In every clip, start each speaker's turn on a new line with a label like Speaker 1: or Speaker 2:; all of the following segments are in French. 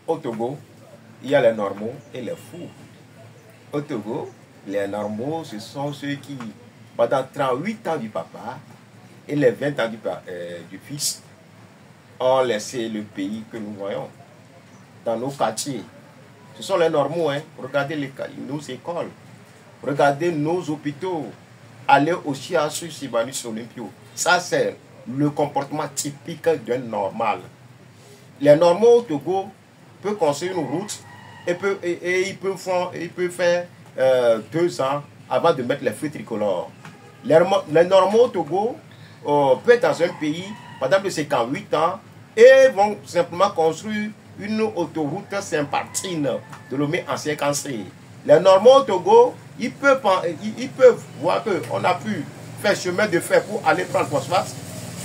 Speaker 1: au Togo, il y a les normaux et les fous. Au Togo, les normaux, ce sont ceux qui, pendant 38 ans du papa et les 20 ans du fils, ont laissé le pays que nous voyons dans nos quartiers. Ce sont les normaux, hein. Regardez nos écoles, regardez nos hôpitaux, allez aussi à Sibanus Olympio. Ça, c'est le comportement typique d'un normal. Les normaux au Togo peuvent construire une route et ils peuvent faire 2 ans avant de mettre les feux tricolores. Les normaux au Togo peuvent être dans un pays, par exemple, c'est qu'en 8 ans, et vont simplement construire une autoroute Saint-Martine de Lomé en 56. Les normaux au Togo, ils peuvent voir qu'on a pu faire chemin de fer pour aller prendre phosphate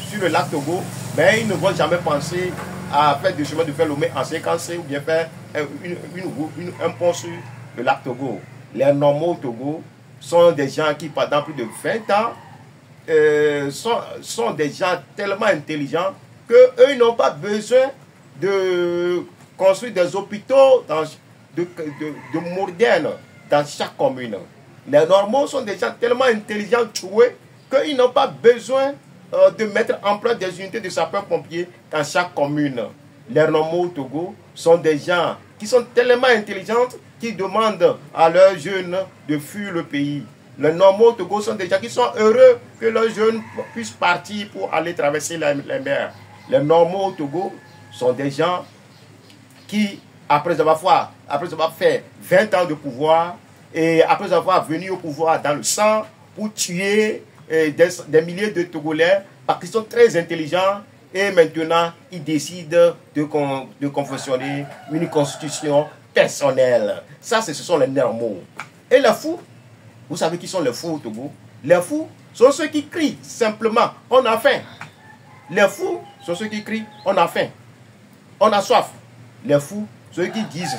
Speaker 1: sur le lac Togo, mais ils ne vont jamais penser à faire du chemin de fer Lomé en 56 ou bien faire un pont sur le lac Togo. Les normaux au Togo sont des gens qui, pendant plus de 20 ans, sont des gens tellement intelligents qu'eux, ils n'ont pas besoin de construire des hôpitaux de modernes dans chaque commune. Les normaux sont des gens tellement intelligents, tués, qu'ils n'ont pas besoin de mettre en place des unités de sapeurs-pompiers dans chaque commune. Les normaux au Togo sont des gens qui sont tellement intelligents qui demandent à leurs jeunes de fuir le pays. Les normaux au Togo sont des gens qui sont heureux que leurs jeunes puissent partir pour aller traverser les mers. Les normaux au Togo sont des gens qui, après avoir fait 20 ans de pouvoir, et après avoir venu au pouvoir dans le sang pour tuer des milliers de Togolais, parce qu'ils sont très intelligents, et maintenant ils décident de confectionner une constitution personnelle. Ça, ce sont les normaux. Et les fous, vous savez qui sont les fous au Togo? Les fous sont ceux qui crient simplement, on a faim. Les fous sont ceux qui crient, on a faim, on a soif. Les fous, ceux qui disent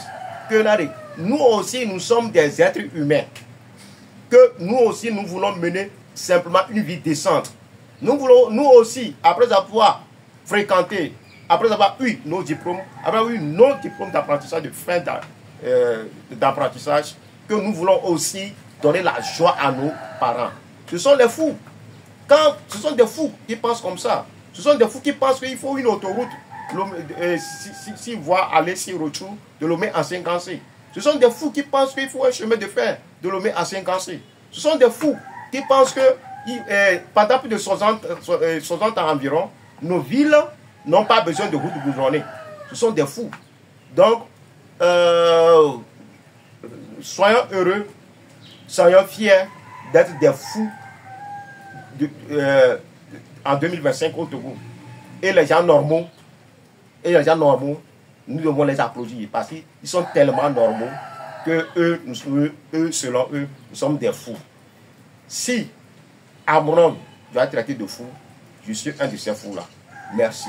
Speaker 1: que nous aussi, nous sommes des êtres humains, que nous aussi, nous voulons mener simplement une vie décente. Nous aussi, après avoir fréquenté, après avoir eu nos diplômes, après avoir eu nos diplômes d'apprentissage, de fin d'apprentissage, que nous voulons aussi donner la joie à nos parents. Ce sont les fous. Ce sont des fous qui pensent comme ça. Ce sont des fous qui pensent qu'il faut une autoroute, si voit aller sur retour de Lomé en 56. Ce sont des fous qui pensent qu'il faut un chemin de fer de Lomé en 56. Ce sont des fous qui pensent que pendant plus de 60 ans environ, nos villes n'ont pas besoin de routes goudronnées. Ce sont des fous. Donc, soyons heureux, soyons fiers d'être des fous en 2025 au Togo. Et les gens normaux, nous devons les applaudir parce qu'ils sont tellement normaux que selon eux, nous sommes des fous. Si à mon homme doit être traité de fou, je suis un de ces fous-là. Merci.